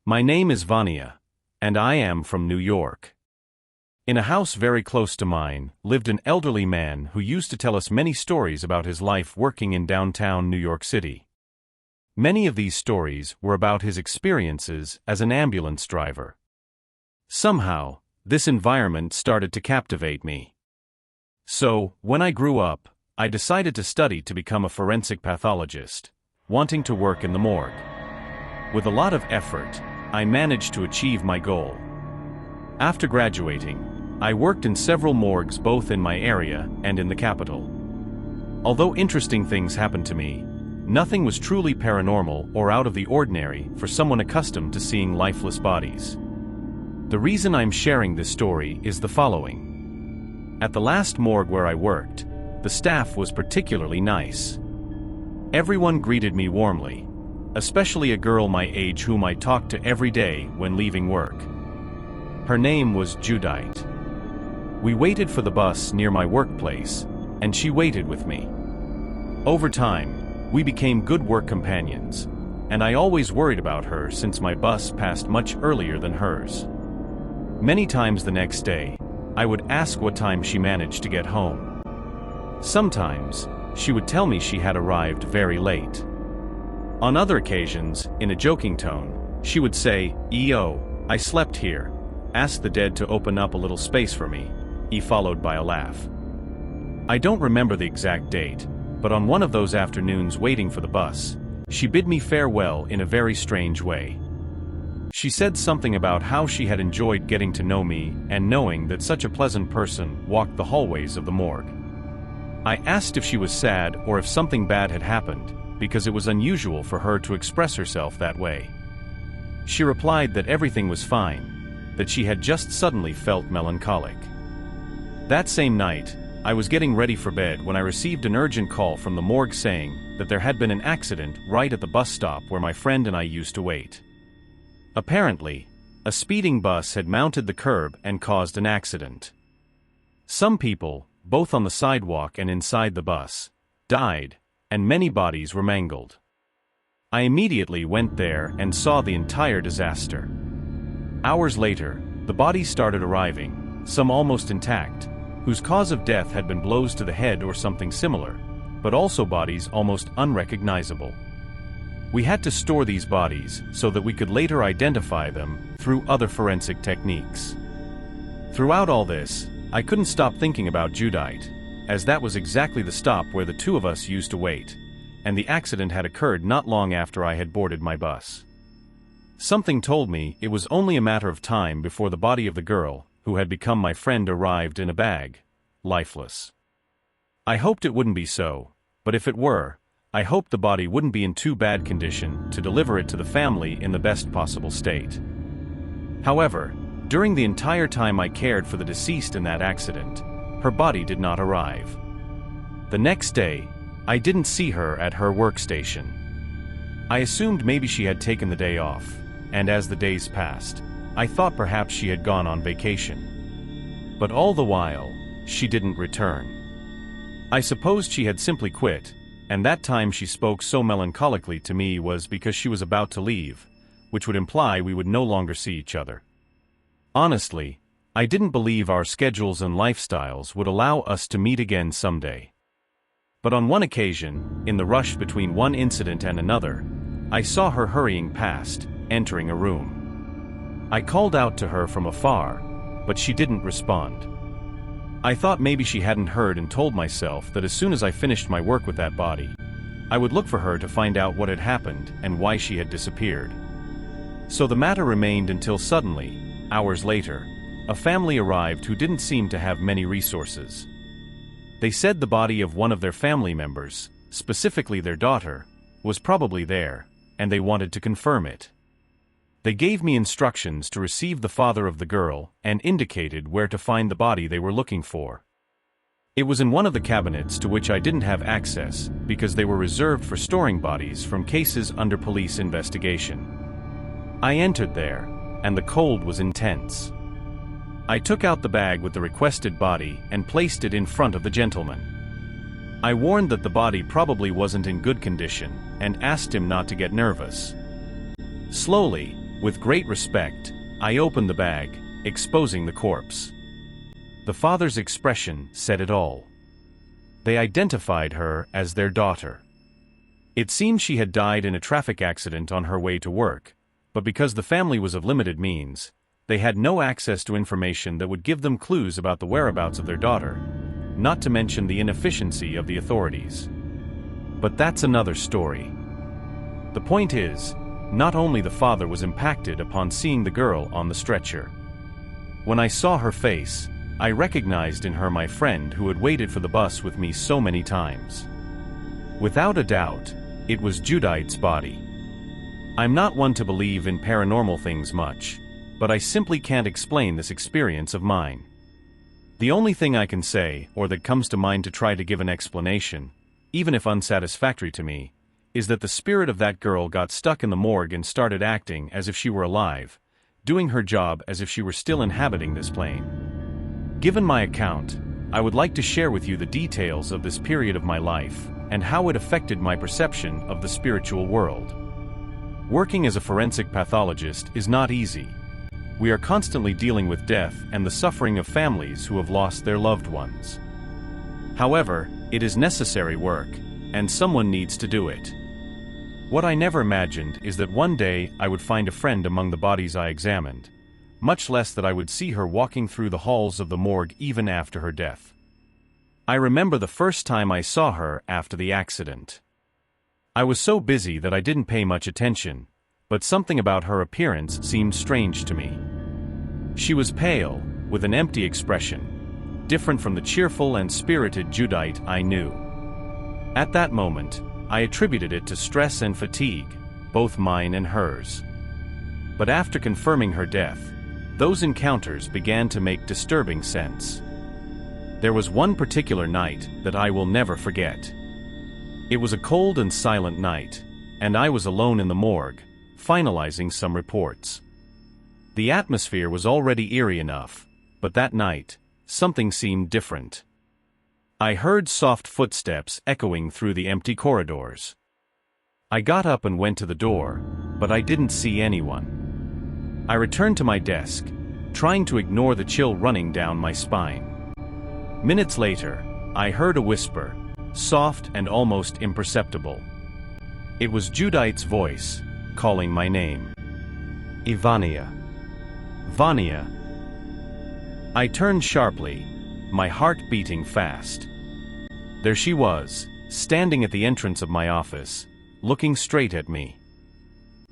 My name is Vania, and I am from New York. In a house very close to mine lived an elderly man who used to tell us many stories about his life working in downtown New York City. Many of these stories were about his experiences as an ambulance driver. Somehow, this environment started to captivate me. So, when I grew up, I decided to study to become a forensic pathologist, wanting to work in the morgue. With a lot of effort, I managed to achieve my goal. After graduating, I worked in several morgues both in my area and in the capital. Although interesting things happened to me, nothing was truly paranormal or out of the ordinary for someone accustomed to seeing lifeless bodies. The reason I'm sharing this story is the following. At the last morgue where I worked, the staff was particularly nice. Everyone greeted me warmly, especially a girl my age whom I talked to every day when leaving work. Her name was Judite. We waited for the bus near my workplace, and she waited with me. Over time, we became good work companions, and I always worried about her since my bus passed much earlier than hers. Many times the next day, I would ask what time she managed to get home. Sometimes, she would tell me she had arrived very late. On other occasions, in a joking tone, she would say, "E.O., I slept here. Ask the dead to open up a little space for me," followed by a laugh. I don't remember the exact date, but on one of those afternoons waiting for the bus, she bid me farewell in a very strange way. She said something about how she had enjoyed getting to know me and knowing that such a pleasant person walked the hallways of the morgue. I asked if she was sad or if something bad had happened, because it was unusual for her to express herself that way. She replied that everything was fine, that she had just suddenly felt melancholic. That same night, I was getting ready for bed when I received an urgent call from the morgue saying that there had been an accident right at the bus stop where my friend and I used to wait. Apparently, a speeding bus had mounted the curb and caused an accident. Some people, both on the sidewalk and inside the bus, died, and many bodies were mangled. I immediately went there and saw the entire disaster. Hours later, the bodies started arriving, some almost intact, whose cause of death had been blows to the head or something similar, but also bodies almost unrecognizable. We had to store these bodies so that we could later identify them through other forensic techniques. Throughout all this, I couldn't stop thinking about Judite, as that was exactly the stop where the two of us used to wait, and the accident had occurred not long after I had boarded my bus. Something told me it was only a matter of time before the body of the girl, who had become my friend, arrived in a bag, lifeless. I hoped it wouldn't be so, but if it were, I hoped the body wouldn't be in too bad condition to deliver it to the family in the best possible state. However, during the entire time I cared for the deceased in that accident, her body did not arrive. The next day, I didn't see her at her workstation. I assumed maybe she had taken the day off, and as the days passed, I thought perhaps she had gone on vacation. But all the while, she didn't return. I supposed she had simply quit, and that time she spoke so melancholically to me was because she was about to leave, which would imply we would no longer see each other. Honestly, I didn't believe our schedules and lifestyles would allow us to meet again someday. But on one occasion, in the rush between one incident and another, I saw her hurrying past, entering a room. I called out to her from afar, but she didn't respond. I thought maybe she hadn't heard and told myself that as soon as I finished my work with that body, I would look for her to find out what had happened and why she had disappeared. So the matter remained until suddenly, hours later, a family arrived who didn't seem to have many resources. They said the body of one of their family members, specifically their daughter, was probably there, and they wanted to confirm it. They gave me instructions to receive the father of the girl and indicated where to find the body they were looking for. It was in one of the cabinets to which I didn't have access because they were reserved for storing bodies from cases under police investigation. I entered there, and the cold was intense. I took out the bag with the requested body and placed it in front of the gentleman. I warned that the body probably wasn't in good condition and asked him not to get nervous. Slowly, With great respect, I opened the bag, exposing the corpse. The father's expression said it all. They identified her as their daughter. It seemed she had died in a traffic accident on her way to work, but because the family was of limited means, they had no access to information that would give them clues about the whereabouts of their daughter, not to mention the inefficiency of the authorities. But that's another story. The point is, not only the father was impacted upon seeing the girl on the stretcher. When I saw her face, I recognized in her my friend who had waited for the bus with me so many times. Without a doubt, it was Judite's body. I'm not one to believe in paranormal things much, but I simply can't explain this experience of mine. The only thing I can say, or that comes to mind to try to give an explanation, even if unsatisfactory to me, is that the spirit of that girl got stuck in the morgue and started acting as if she were alive, doing her job as if she were still inhabiting this plane. Given my account, I would like to share with you the details of this period of my life, and how it affected my perception of the spiritual world. Working as a forensic pathologist is not easy. We are constantly dealing with death and the suffering of families who have lost their loved ones. However, it is necessary work, and someone needs to do it. What I never imagined is that one day I would find a friend among the bodies I examined, much less that I would see her walking through the halls of the morgue even after her death. I remember the first time I saw her after the accident. I was so busy that I didn't pay much attention, but something about her appearance seemed strange to me. She was pale, with an empty expression, different from the cheerful and spirited Judite I knew. At that moment, I attributed it to stress and fatigue, both mine and hers. But after confirming her death, those encounters began to make disturbing sense. There was one particular night that I will never forget. It was a cold and silent night, and I was alone in the morgue, finalizing some reports. The atmosphere was already eerie enough, but that night, something seemed different. I heard soft footsteps echoing through the empty corridors. I got up and went to the door, but I didn't see anyone. I returned to my desk, trying to ignore the chill running down my spine. Minutes later, I heard a whisper, soft and almost imperceptible. It was Judite's voice, calling my name. Ivania. Vania. I turned sharply, my heart beating fast. There she was, standing at the entrance of my office, looking straight at me.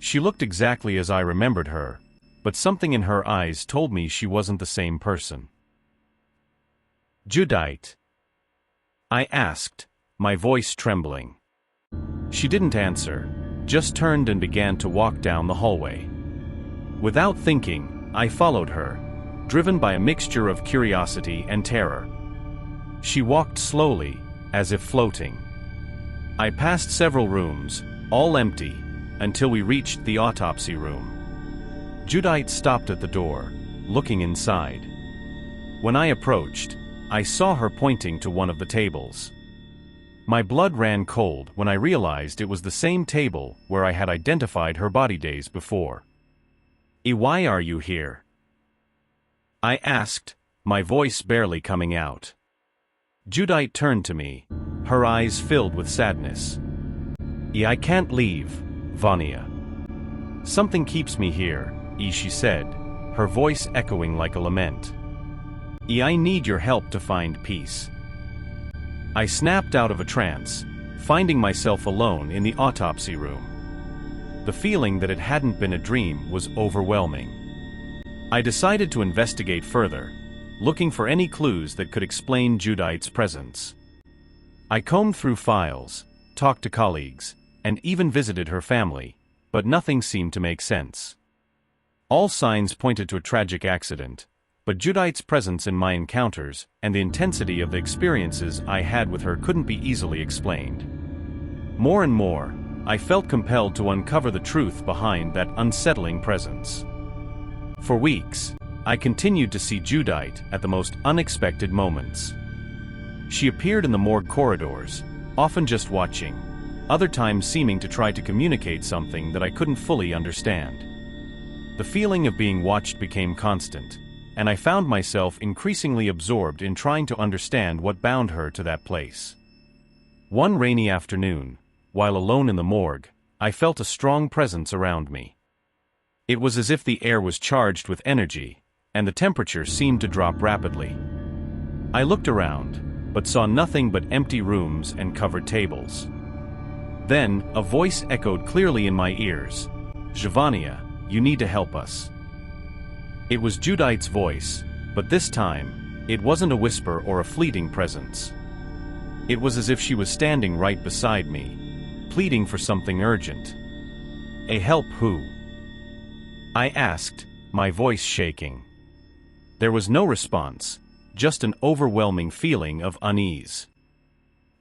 She looked exactly as I remembered her, but something in her eyes told me she wasn't the same person. Judite? I asked, my voice trembling. She didn't answer, just turned and began to walk down the hallway. Without thinking, I followed her, driven by a mixture of curiosity and terror. She walked slowly, as if floating. I passed several rooms, all empty, until we reached the autopsy room. Judite stopped at the door, looking inside. When I approached, I saw her pointing to one of the tables. My blood ran cold when I realized it was the same table where I had identified her body days before. Why are you here? I asked, my voice barely coming out. Judite turned to me, her eyes filled with sadness. I can't leave, Vania. Something keeps me here, she said, her voice echoing like a lament. I need your help to find peace. I snapped out of a trance, finding myself alone in the autopsy room. The feeling that it hadn't been a dream was overwhelming. I decided to investigate further, looking for any clues that could explain Judite's presence. I combed through files, talked to colleagues, and even visited her family, but nothing seemed to make sense. All signs pointed to a tragic accident, but Judite's presence in my encounters and the intensity of the experiences I had with her couldn't be easily explained. More and more, I felt compelled to uncover the truth behind that unsettling presence. For weeks, I continued to see Judite at the most unexpected moments. She appeared in the morgue corridors, often just watching, other times seeming to try to communicate something that I couldn't fully understand. The feeling of being watched became constant, and I found myself increasingly absorbed in trying to understand what bound her to that place. One rainy afternoon, while alone in the morgue, I felt a strong presence around me. It was as if the air was charged with energy, and the temperature seemed to drop rapidly. I looked around, but saw nothing but empty rooms and covered tables. Then, a voice echoed clearly in my ears. "Giovannia, you need to help us." It was Judite's voice, but this time, it wasn't a whisper or a fleeting presence. It was as if she was standing right beside me, pleading for something urgent. "A help who?" I asked, my voice shaking. There was no response, just an overwhelming feeling of unease.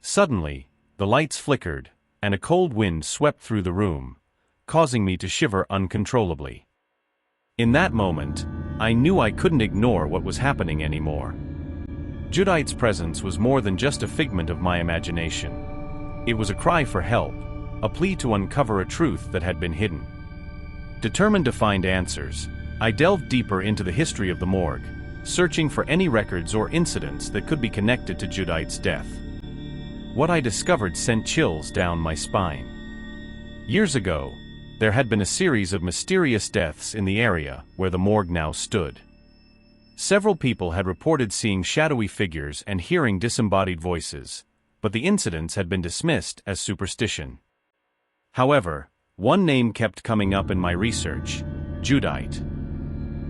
Suddenly, the lights flickered, and a cold wind swept through the room, causing me to shiver uncontrollably. In that moment, I knew I couldn't ignore what was happening anymore. Judite's presence was more than just a figment of my imagination. It was a cry for help, a plea to uncover a truth that had been hidden. Determined to find answers, I delved deeper into the history of the morgue, searching for any records or incidents that could be connected to Judite's death. What I discovered sent chills down my spine. Years ago, there had been a series of mysterious deaths in the area where the morgue now stood. Several people had reported seeing shadowy figures and hearing disembodied voices, but the incidents had been dismissed as superstition. However, one name kept coming up in my research: Judite.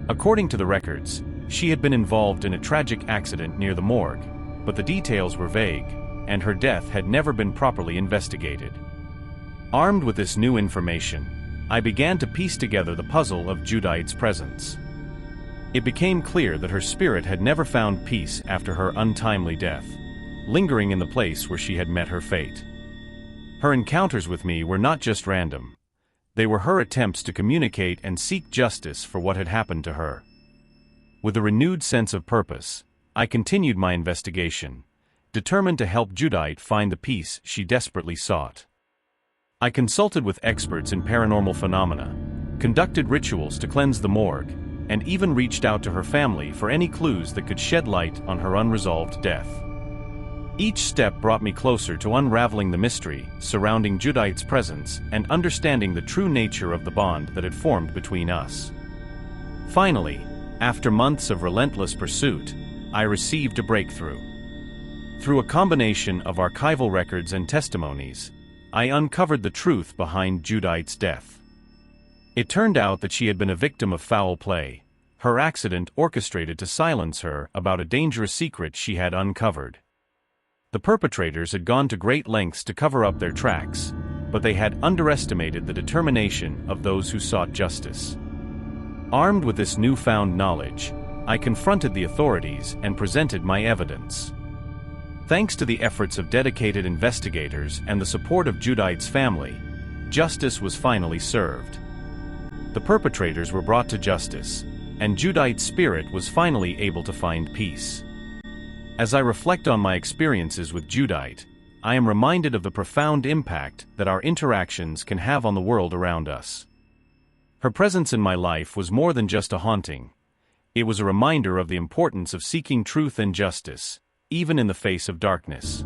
According to the records, she had been involved in a tragic accident near the morgue, but the details were vague, and her death had never been properly investigated. Armed with this new information, I began to piece together the puzzle of Judite's presence. It became clear that her spirit had never found peace after her untimely death, lingering in the place where she had met her fate. Her encounters with me were not just random. They were her attempts to communicate and seek justice for what had happened to her. With a renewed sense of purpose, I continued my investigation, determined to help Judite find the peace she desperately sought. I consulted with experts in paranormal phenomena, conducted rituals to cleanse the morgue, and even reached out to her family for any clues that could shed light on her unresolved death. Each step brought me closer to unraveling the mystery surrounding Judite's presence and understanding the true nature of the bond that had formed between us. Finally, after months of relentless pursuit, I received a breakthrough. Through a combination of archival records and testimonies, I uncovered the truth behind Judite's death. It turned out that she had been a victim of foul play, her accident orchestrated to silence her about a dangerous secret she had uncovered. The perpetrators had gone to great lengths to cover up their tracks, but they had underestimated the determination of those who sought justice. Armed with this newfound knowledge, I confronted the authorities and presented my evidence. Thanks to the efforts of dedicated investigators and the support of Judite's family, justice was finally served. The perpetrators were brought to justice, and Judite's spirit was finally able to find peace. As I reflect on my experiences with Judite, I am reminded of the profound impact that our interactions can have on the world around us. Her presence in my life was more than just a haunting. It was a reminder of the importance of seeking truth and justice, even in the face of darkness.